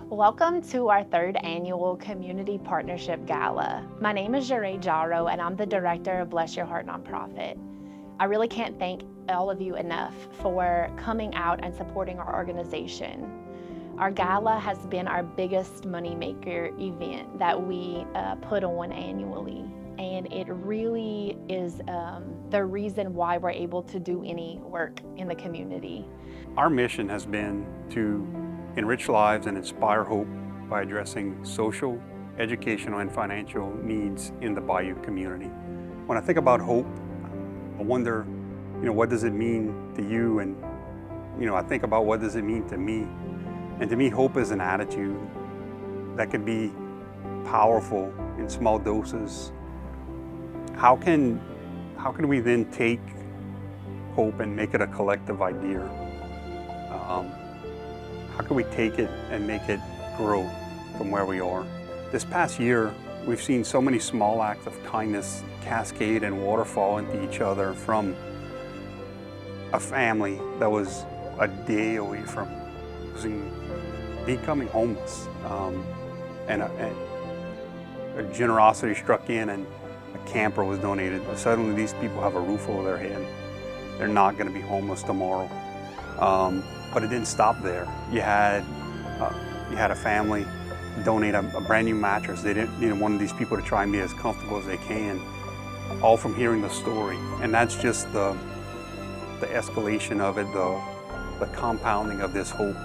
Welcome to our third annual Community Partnership Gala. My name is Jeray Jaro, and I'm the director of Bless Your Heart Nonprofit. I really can't thank all of you enough for coming out and supporting our organization. Our gala has been our biggest moneymaker event that we put on annually, and it really is the reason why we're able to do any work in the community. Our mission has been to enrich lives and inspire hope by addressing social, educational, and financial needs in the Bayou community. When I think about hope, I wonder, what does it mean to you? And, I think about what does it mean to me? And to me, hope is an attitude that can be powerful in small doses. How can we then take hope and make it a collective idea? How can we take it and make it grow from where we are? This past year, we've seen so many small acts of kindness cascade and waterfall into each other, from a family that was a day away from becoming homeless, and a generosity struck in and a camper was donated. Suddenly these people have a roof over their head. They're not going to be homeless tomorrow. But it didn't stop there. You had a family donate a brand new mattress. They didn't want these people to try and be as comfortable as they can, all from hearing the story. And that's just the escalation of it, the compounding of this hope.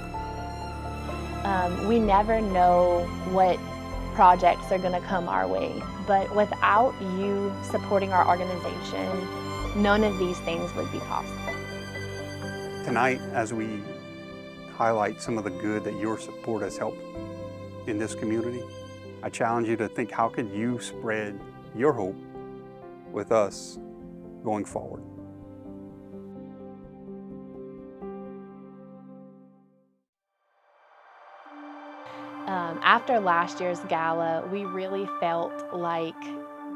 We never know what projects are going to come our way, but without you supporting our organization, none of these things would be possible. Tonight, as we highlight some of the good that your support has helped in this community, I challenge you to think, how could you spread your hope with us going forward? After last year's gala, we really felt like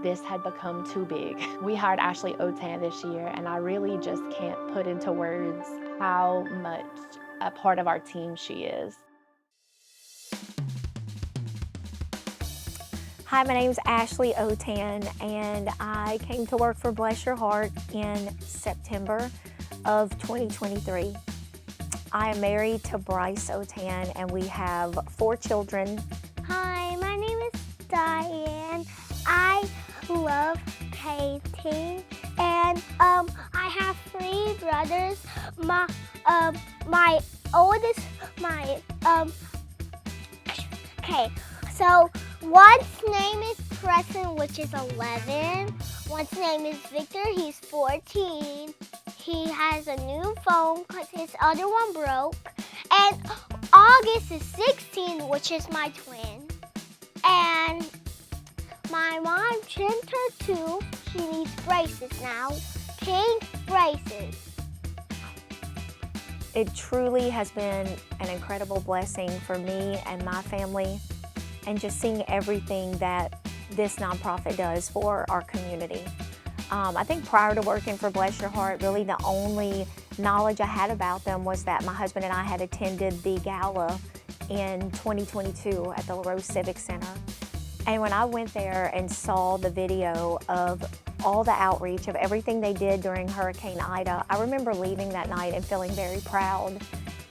this had become too big. We hired Ashley Otan this year, and I really just can't put into words how much a part of our team she is. Hi, my name is Ashley Otan, and I came to work for Bless Your Heart in September of 2023. I am married to Bryce Otan, and we have 4 children. Hi, my name is Diane. I love painting, and I have 3 brothers. My oldest, okay, so one's name is Preston, which is 11. One's name is Victor, he's 14. He has a new phone because his other one broke. And August is 16, which is my twin. And my mom trimmed her tooth. She needs braces now. Pink braces. It truly has been an incredible blessing for me and my family, and just seeing everything that this nonprofit does for our community. I think prior to working for Bless Your Heart, really the only knowledge I had about them was that my husband and I had attended the gala in 2022 at the LaRose Civic Center. And when I went there and saw the video of all the outreach of everything they did during Hurricane Ida, I remember leaving that night and feeling very proud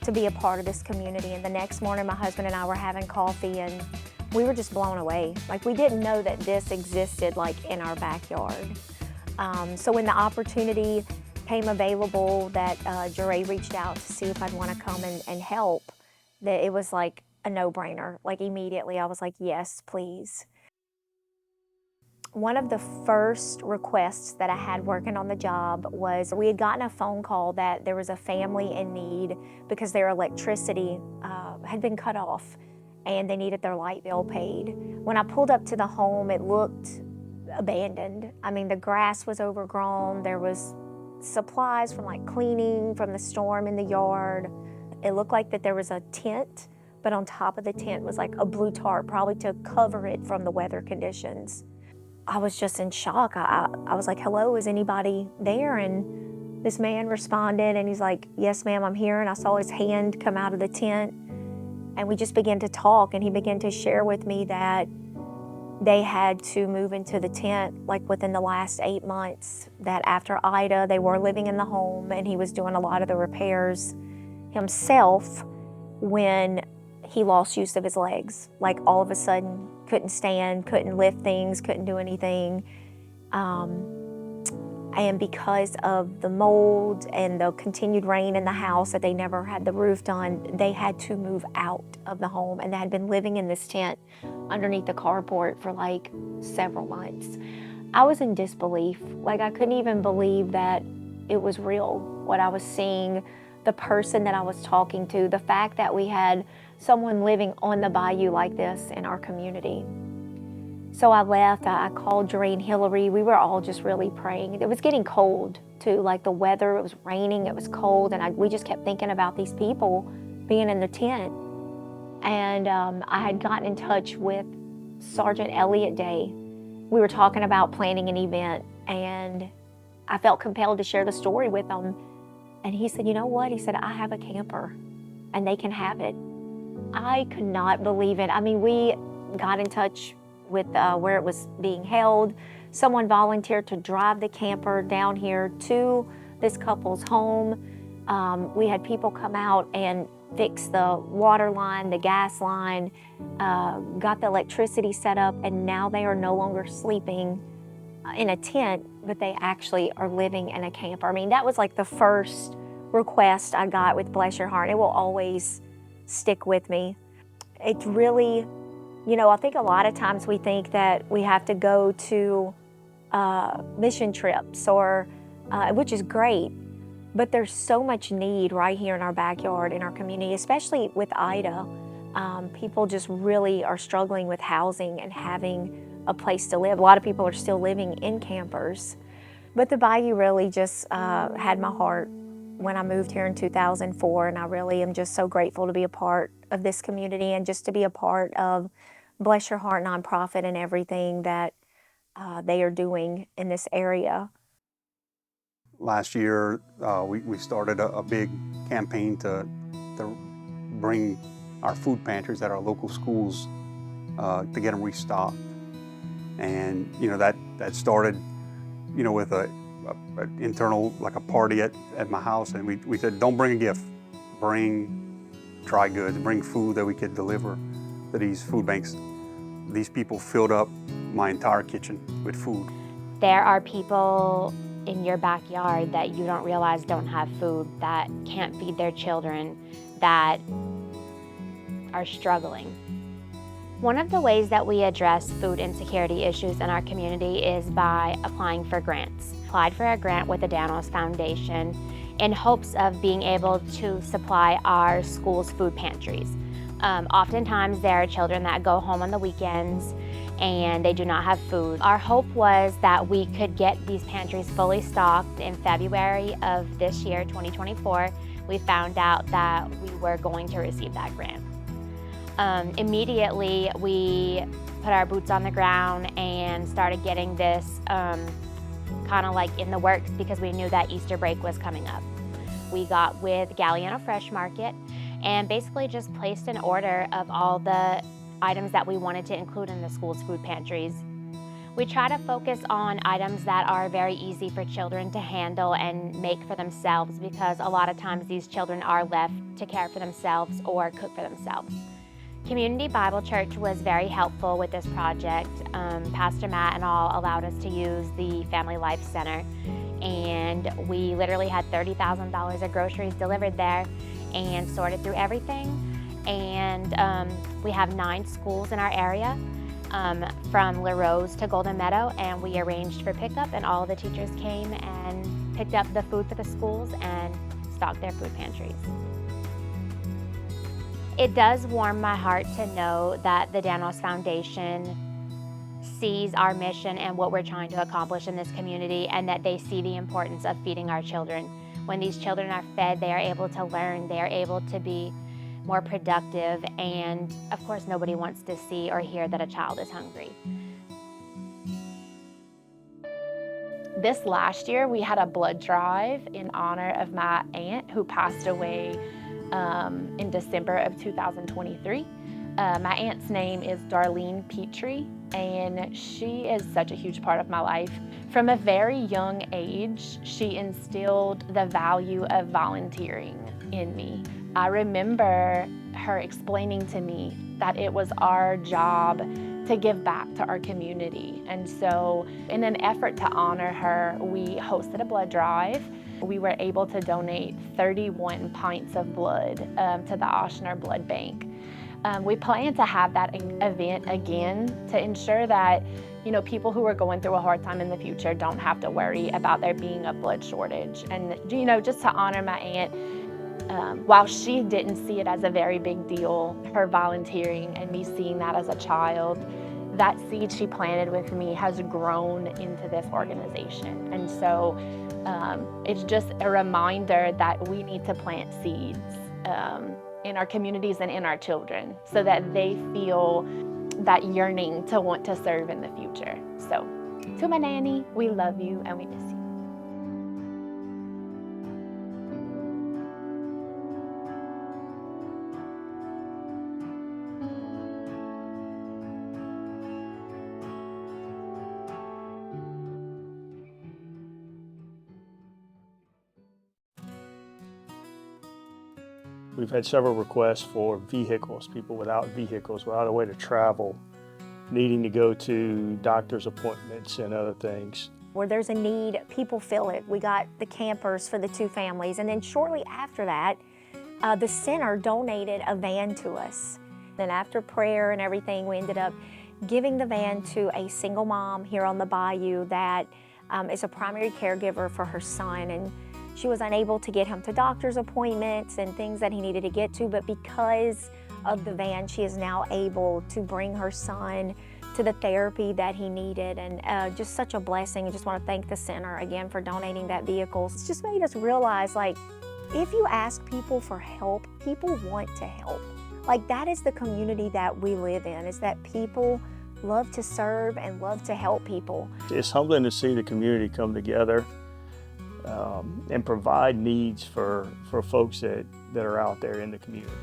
to be a part of this community. And the next morning, my husband and I were having coffee, and we were just blown away. Like, we didn't know that this existed in our backyard. So when the opportunity came available that Jeray reached out to see if I'd want to come and help, that it was like a no-brainer. Like, immediately I was like, yes, please. One of the first requests that I had working on the job was, we had gotten a phone call that there was a family in need because their electricity had been cut off and they needed their light bill paid. When I pulled up to the home, it looked abandoned. I mean, the grass was overgrown. There was supplies from cleaning from the storm in the yard. It looked like that there was a tent, but on top of the tent was like a blue tarp, probably to cover it from the weather conditions. I was just in shock. I was like, hello, is anybody there? And this man responded and he's like, yes, ma'am, I'm here. And I saw his hand come out of the tent. And we just began to talk, and he began to share with me that they had to move into the tent like within the last 8 months, that after Ida, they were living in the home and he was doing a lot of the repairs himself when he lost use of his legs. Like all of a sudden, couldn't stand, couldn't lift things, couldn't do anything. And because of the mold and the continued rain in the house, that they never had the roof done, they had to move out of the home, and they had been living in this tent underneath the carport for like several months. I was in disbelief. Like, I couldn't even believe that it was real, what I was seeing, the person that I was talking to, the fact that we had someone living on the bayou like this in our community. So I left, I called Dre and Hillary. We were all just really praying. It was getting cold too, like the weather, it was raining, it was cold, and we just kept thinking about these people being in the tent. And I had gotten in touch with Sergeant Elliott Day. We were talking about planning an event, and I felt compelled to share the story with him. And he said, you know what? He said, I have a camper and they can have it. I could not believe it. I mean, we got in touch with where it was being held. Someone volunteered to drive the camper down here to this couple's home. We had people come out and fix the water line, the gas line, got the electricity set up, and now they are no longer sleeping in a tent, but they actually are living in a camper. I mean, that was like the first request I got with Bless Your Heart. It will always stick with me. It's really, you know, I think a lot of times we think that we have to go to mission trips or, which is great, but there's so much need right here in our backyard, in our community, especially with Ida. People just really are struggling with housing and having a place to live. A lot of people are still living in campers. But the Bayou really just had my heart when I moved here in 2004, and I really am just so grateful to be a part of this community and just to be a part of Bless Your Heart nonprofit and everything that they are doing in this area. Last year, we started a big campaign to bring our food pantries at our local schools to get them restocked. And you know, that started, you know, with a internal, like a party at my house, and we said, don't bring a gift, bring dry goods, bring food that we could deliver to these food banks. These people filled up my entire kitchen with food. There are people in your backyard that you don't realize don't have food, that can't feed their children, that are struggling. One of the ways that we address food insecurity issues in our community is by applying for grants. Applied for a grant with the Danos Foundation in hopes of being able to supply our school's food pantries. Oftentimes there are children that go home on the weekends and they do not have food. Our hope was that we could get these pantries fully stocked in February of this year, 2024. We found out that we were going to receive that grant. Immediately, we put our boots on the ground and started getting this kind of like in the works because we knew that Easter break was coming up. We got with Gala Fresh Market and basically just placed an order of all the items that we wanted to include in the school's food pantries. We try to focus on items that are very easy for children to handle and make for themselves, because a lot of times these children are left to care for themselves or cook for themselves. Community Bible Church was very helpful with this project. Pastor Matt and all allowed us to use the Family Life Center, and we literally had $30,000 of groceries delivered there and sorted through everything. And we have 9 schools in our area, from LaRose to Golden Meadow, and we arranged for pickup, and all the teachers came and picked up the food for the schools and stocked their food pantries. It does warm my heart to know that the Danos Foundation sees our mission and what we're trying to accomplish in this community, and that they see the importance of feeding our children. When these children are fed, they are able to learn, they are able to be more productive, and of course nobody wants to see or hear that a child is hungry. This last year we had a blood drive in honor of my aunt who passed away in December of 2023. My aunt's name is Darlene Petrie, and she is such a huge part of my life. From a very young age, she instilled the value of volunteering in me. I remember her explaining to me that it was our job to give back to our community. And so in an effort to honor her, we hosted a blood drive. We were able to donate 31 pints of blood to the Ochsner Blood Bank. We plan to have that event again to ensure that people who are going through a hard time in the future don't have to worry about there being a blood shortage. And just to honor my aunt, while she didn't see it as a very big deal, her volunteering and me seeing that as a child, that seed she planted with me has grown into this organization. And so it's just a reminder that we need to plant seeds in our communities and in our children so that they feel that yearning to want to serve in the future. So to my nanny, we love you and we miss you. We've had several requests for vehicles, people without vehicles, without a way to travel, needing to go to doctor's appointments and other things. Where there's a need, people fill it. We got the campers for the 2 families, and then shortly after that, the center donated a van to us. Then after prayer and everything, we ended up giving the van to a single mom here on the bayou that is a primary caregiver for her son, and she was unable to get him to doctor's appointments and things that he needed to get to, but because of the van, she is now able to bring her son to the therapy that he needed, and just such a blessing. I just want to thank the center again for donating that vehicle. It's just made us realize, like, if you ask people for help, people want to help. Like, that is the community that we live in, is that people love to serve and love to help people. It's humbling to see the community come together and provide needs for folks that are out there in the community.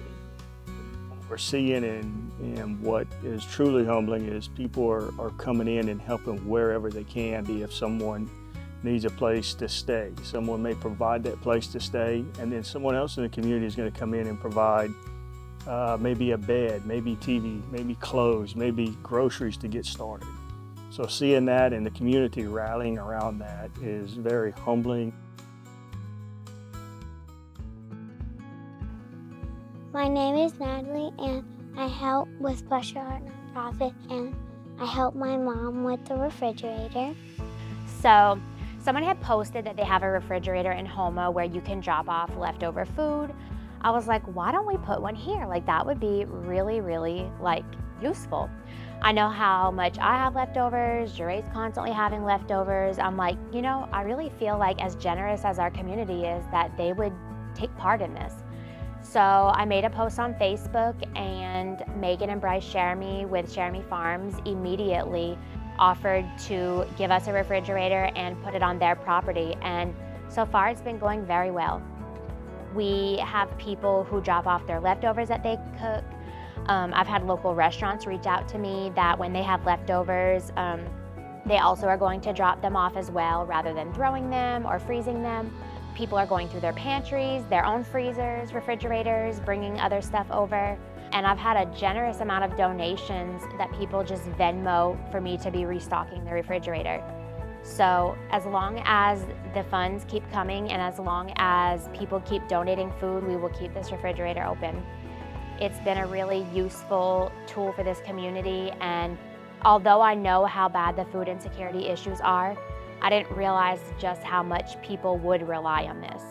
What we're seeing and what is truly humbling is people are coming in and helping wherever they can. If someone needs a place to stay, someone may provide that place to stay, and then someone else in the community is going to come in and provide maybe a bed, maybe TV, maybe clothes, maybe groceries to get started. So seeing that and the community rallying around that is very humbling. My name is Natalie, and I help with Bless Your Heart nonprofit, and I help my mom with the refrigerator. So someone had posted that they have a refrigerator in Houma where you can drop off leftover food. I was like, why don't we put one here? Like, that would be really, really useful. I know how much I have leftovers, Jeray's constantly having leftovers. I'm like, I really feel like, as generous as our community is, that they would take part in this. So I made a post on Facebook, and Megan and Bryce Jeremy with Jeremy Farms immediately offered to give us a refrigerator and put it on their property. And so far it's been going very well. We have people who drop off their leftovers that they cook. I've had local restaurants reach out to me that when they have leftovers, they also are going to drop them off as well rather than throwing them or freezing them. People are going through their pantries, their own freezers, refrigerators, bringing other stuff over. And I've had a generous amount of donations that people just Venmo for me to be restocking the refrigerator. So as long as the funds keep coming and as long as people keep donating food, we will keep this refrigerator open. It's been a really useful tool for this community, and although I know how bad the food insecurity issues are, I didn't realize just how much people would rely on this.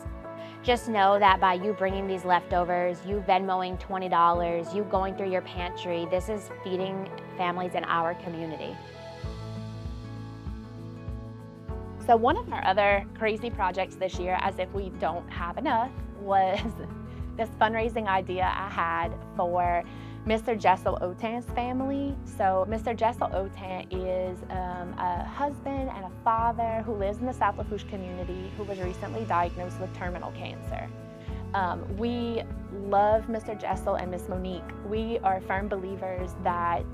Just know that by you bringing these leftovers, you Venmoing $20, you going through your pantry, this is feeding families in our community. So one of our other crazy projects this year, as if we don't have enough, was this fundraising idea I had for Mr. Jessel Otan's family. So Mr. Jessel Otan is a husband and a father who lives in the South Lafourche community who was recently diagnosed with terminal cancer. We love Mr. Jessel and Miss Monique. We are firm believers that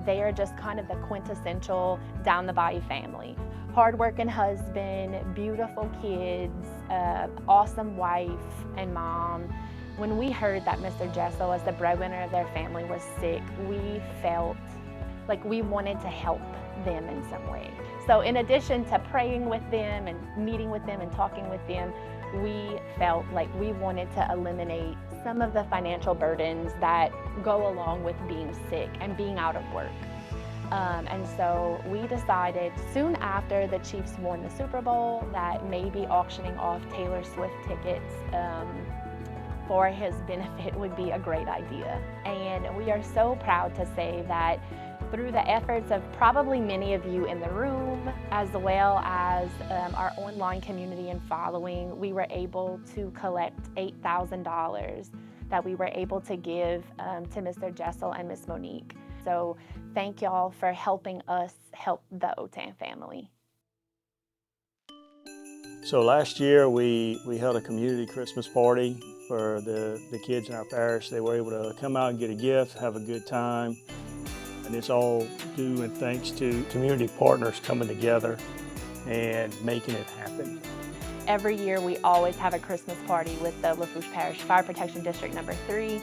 they are just kind of the quintessential down the bayou family. Hardworking husband, beautiful kids, awesome wife and mom. When we heard that Mr. Jessel, as the breadwinner of their family, was sick, we felt like we wanted to help them in some way. So in addition to praying with them and meeting with them and talking with them, we felt like we wanted to eliminate some of the financial burdens that go along with being sick and being out of work. And so we decided soon after the Chiefs won the Super Bowl that maybe auctioning off Taylor Swift tickets for his benefit would be a great idea. And we are so proud to say that through the efforts of probably many of you in the room, as well as our online community and following, we were able to collect $8,000 that we were able to give to Mr. Jessel and Miss Monique. So thank y'all for helping us help the Otan family. So last year we held a community Christmas party for the kids in our parish. They were able to come out and get a gift, have a good time. And it's all due and thanks to community partners coming together and making it happen. Every year we always have a Christmas party with the Lafourche Parish Fire Protection District number 3,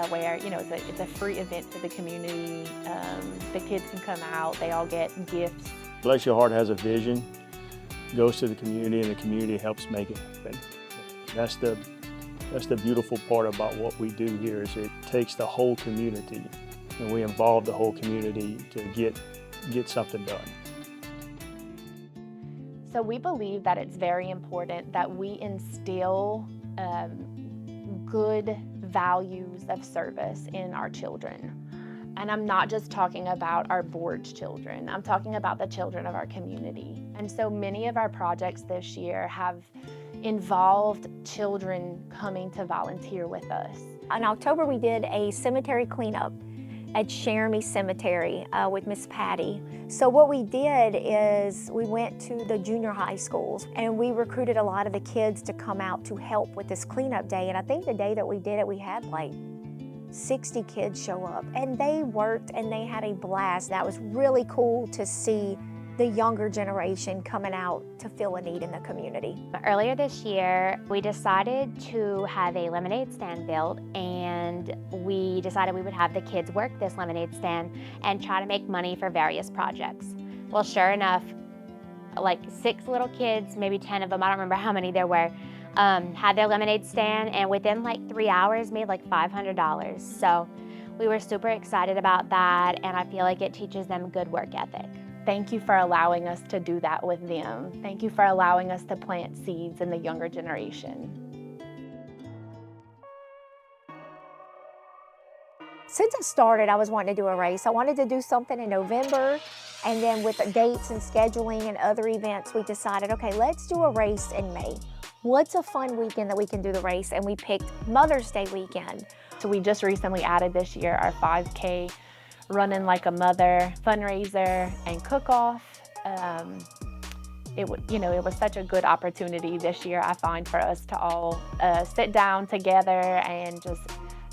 where it's a free event for the community. The kids can come out, they all get gifts. Bless Your Heart has a vision, goes to the community, and the community helps make it happen. That's the beautiful part about what we do here, is it takes the whole community and we involve the whole community to get something done. So we believe that it's very important that we instill good values of service in our children. And I'm not just talking about our board's children, I'm talking about the children of our community. And so many of our projects this year have involved children coming to volunteer with us. In October, we did a cemetery cleanup at Cheramy Cemetery with Miss Patty. So what we did is we went to the junior high schools and we recruited a lot of the kids to come out to help with this cleanup day. And I think the day that we did it, we had like 60 kids show up, and they worked and they had a blast. That was really cool to see the younger generation coming out to fill a need in the community. Earlier this year, we decided to have a lemonade stand built, and we decided we would have the kids work this lemonade stand and try to make money for various projects. Well, sure enough, like 6 little kids, maybe 10 of them, I don't remember how many there were, had their lemonade stand, and within like 3 hours made like $500. So we were super excited about that, and I feel like it teaches them good work ethic. Thank you for allowing us to do that with them. Thank you for allowing us to plant seeds in the younger generation. Since I started, I was wanting to do a race. I wanted to do something in November, and then with the dates and scheduling and other events, we decided, okay, let's do a race in May. What's a fun weekend that we can do the race? And we picked Mother's Day weekend. So we just recently added this year our 5K Running Like a Mother fundraiser and cook-off. It was such a good opportunity this year, I find, for us to all sit down together and just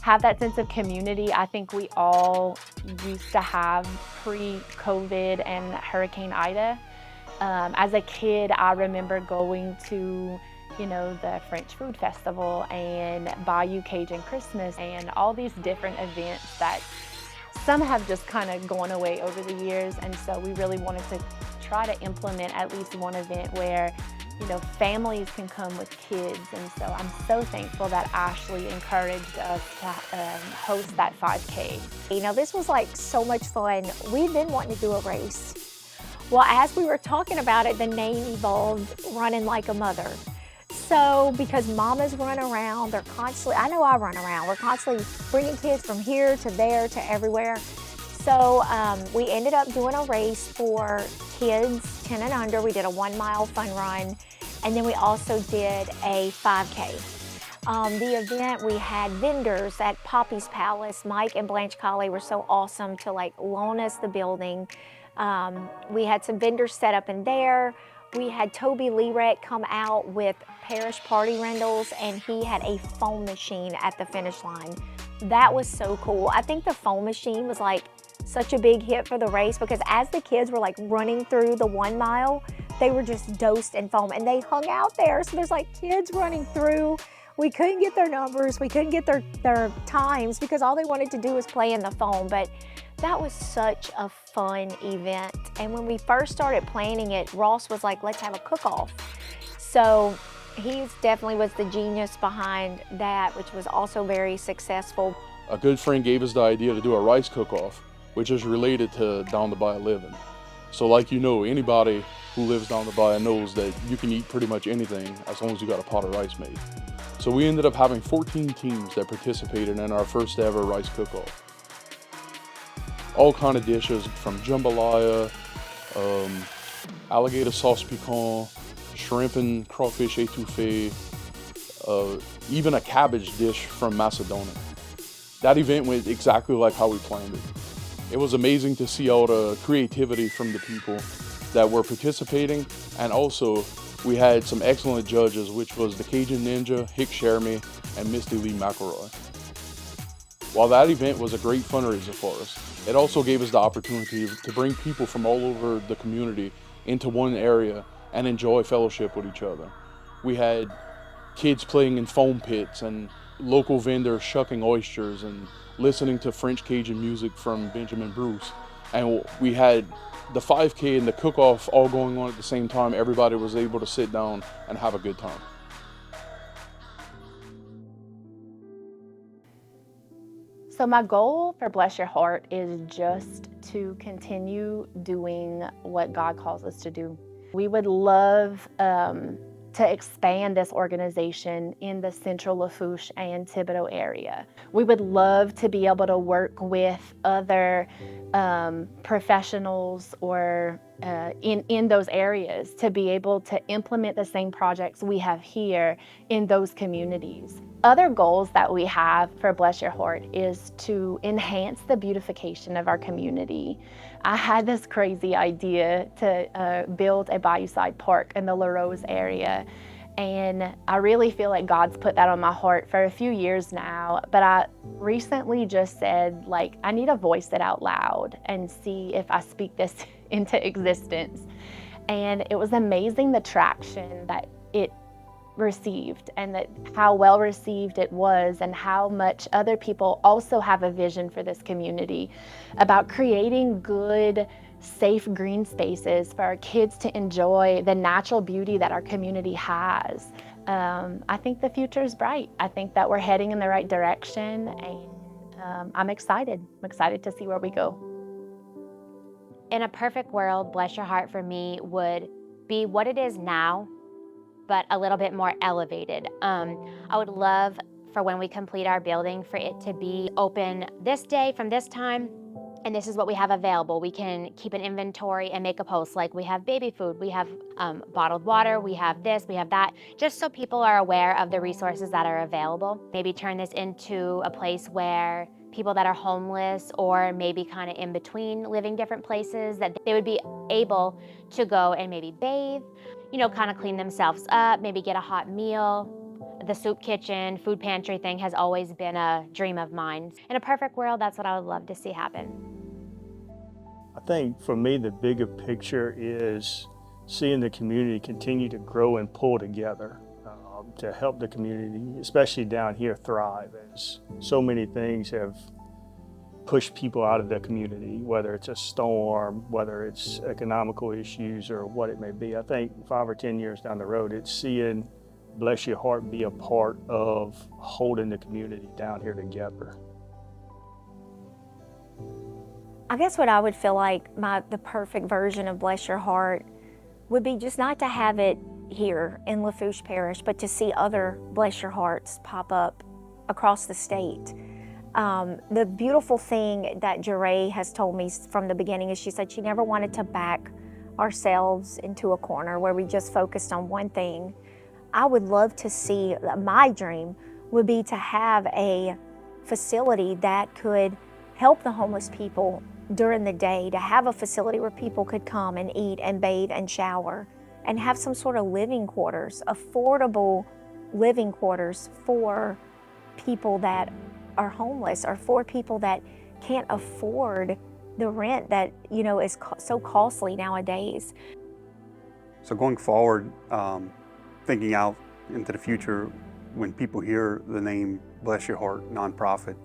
have that sense of community I think we all used to have pre-COVID and Hurricane Ida. As a kid, I remember going to the French Food Festival and Bayou Cajun Christmas and all these different events that some have just kind of gone away over the years, and so we really wanted to try to implement at least one event where families can come with kids. And so I'm so thankful that Ashley encouraged us to host that 5K. This was like so much fun. We've been wanting to do a race. Well, as we were talking about it, the name evolved Running Like a Mother. So because mamas run around, they're constantly, I know I run around, we're constantly bringing kids from here to there to everywhere. So we ended up doing a race for kids 10 and under. We did a 1-mile fun run, and then we also did a 5K. The event, we had vendors at Poppy's Palace. Mike and Blanche Colley were so awesome to loan us the building. We had some vendors set up in there. We had Toby Lerek come out with parish party rentals, and he had a foam machine at the finish line. That was so cool. I think the foam machine was like such a big hit for the race, because as the kids were like running through the 1 mile, they were just dosed in foam and they hung out there. So there's like kids running through. We couldn't get their numbers, we couldn't get their times, because all they wanted to do was play in the foam. But that was such a fun event. And when we first started planning it, Ross was like, let's have a cook-off. So he definitely was the genius behind that, which was also very successful. A good friend gave us the idea to do a rice cook-off, which is related to down the bayou living. So like anybody who lives down the bayou knows that you can eat pretty much anything as long as you got a pot of rice made. So we ended up having 14 teams that participated in our first ever rice cook-off. All kind of dishes from jambalaya, alligator sauce piquant, shrimp and crawfish etouffee, even a cabbage dish from Macedonia. That event went exactly like how we planned it. It was amazing to see all the creativity from the people that were participating, and also we had some excellent judges, which was the Cajun Ninja, Hick Shermy, and Misty Lee McElroy. While that event was a great fundraiser for us, it also gave us the opportunity to bring people from all over the community into one area and enjoy fellowship with each other. We had kids playing in foam pits and local vendors shucking oysters and listening to French Cajun music from Benjamin Bruce. And we had the 5K and the cook-off all going on at the same time. Everybody was able to sit down and have a good time. So my goal for Bless Your Heart is just to continue doing what God calls us to do. We would love to expand this organization in the central Lafourche and Thibodaux area. We would love to be able to work with other professionals or in those areas to be able to implement the same projects we have here in those communities. Other goals that we have for Bless Your Heart is to enhance the beautification of our community. I had this crazy idea to build a Bayou-side park in the La Rose area, and I really feel like God's put that on my heart for a few years now, but I recently just said, like, I need to voice it out loud and see if I speak this into existence. And it was amazing the traction that it received, and that how well received it was, and how much other people also have a vision for this community about creating good, safe green spaces for our kids to enjoy the natural beauty that our community has. I think the future is bright. I think that we're heading in the right direction, and I'm excited. I'm excited to see where we go. In a perfect world, Bless Your Heart for me would be what it is now, but a little bit more elevated. I would love for when we complete our building for it to be open this day from this time, and this is what we have available. We can keep an inventory and make a post like we have baby food, we have bottled water, we have this, we have that, just so people are aware of the resources that are available. Maybe turn this into a place where people that are homeless or maybe kind of in between living different places, that they would be able to go and maybe bathe, kind of clean themselves up, maybe get a hot meal. The soup kitchen, food pantry thing has always been a dream of mine. In a perfect world, that's what I would love to see happen. I think for me, the bigger picture is seeing the community continue to grow and pull together to help the community, especially down here, thrive, as so many things have pushed people out of the community, whether it's a storm, whether it's economical issues, or what it may be. I think 5 or 10 years down the road, it's seeing Bless Your Heart be a part of holding the community down here together. I guess what I would feel like the perfect version of Bless Your Heart would be just not to have it here in Lafourche Parish, but to see other Bless Your Hearts pop up across the state. The beautiful thing that Jeray has told me from the beginning is she said she never wanted to back ourselves into a corner where we just focused on one thing. I would love to see, my dream would be to have a facility that could help the homeless people during the day, to have a facility where people could come and eat and bathe and shower and have some sort of living quarters, affordable living quarters for people that are homeless or for people that can't afford the rent that, you know, is so costly nowadays. So going forward, thinking out into the future, when people hear the name Bless Your Heart nonprofit,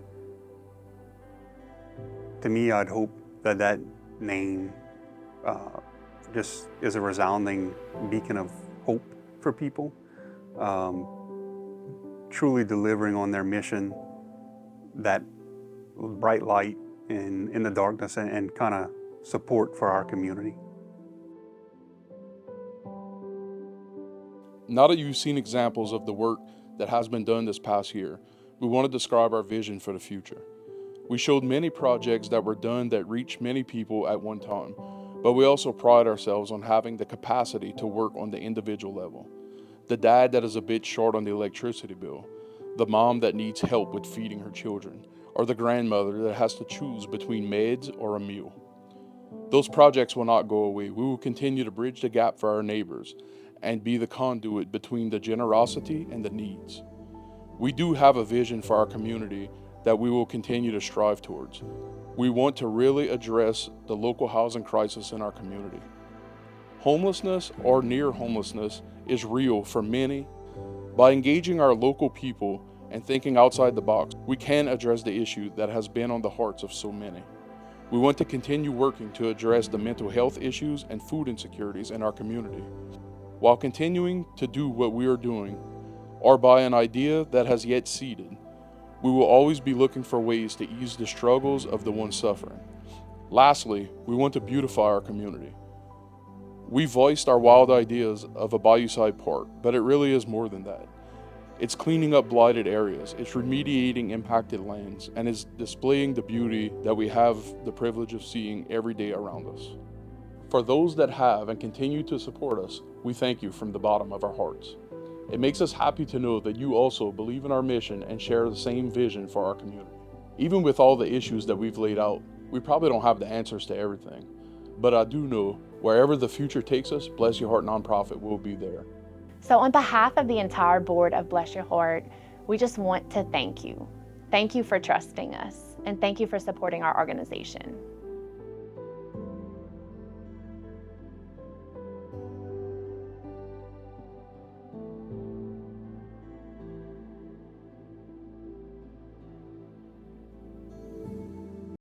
to me, I'd hope that that name just is a resounding beacon of hope for people, truly delivering on their mission, that bright light in the darkness, and kind of support for our community. Now that you've seen examples of the work that has been done this past year, we want to describe our vision for the future. We showed many projects that were done that reached many people at one time, but we also pride ourselves on having the capacity to work on the individual level. The dad that is a bit short on the electricity bill, the mom that needs help with feeding her children, or the grandmother that has to choose between meds or a meal. Those projects will not go away. We will continue to bridge the gap for our neighbors and be the conduit between the generosity and the needs. We do have a vision for our community that we will continue to strive towards. We want to really address the local housing crisis in our community. Homelessness or near homelessness is real for many. By engaging our local people and thinking outside the box, we can address the issue that has been on the hearts of so many. We want to continue working to address the mental health issues and food insecurities in our community. While continuing to do what we are doing, or by an idea that has yet seeded, we will always be looking for ways to ease the struggles of the ones suffering. Lastly, we want to beautify our community. We voiced our wild ideas of a bayou-side park, but it really is more than that. It's cleaning up blighted areas, it's remediating impacted lands, and is displaying the beauty that we have the privilege of seeing every day around us. For those that have and continue to support us, we thank you from the bottom of our hearts. It makes us happy to know that you also believe in our mission and share the same vision for our community. Even with all the issues that we've laid out, we probably don't have the answers to everything. But I do know wherever the future takes us, Bless Your Heart Nonprofit will be there. So on behalf of the entire board of Bless Your Heart, we just want to thank you. Thank you for trusting us, and thank you for supporting our organization.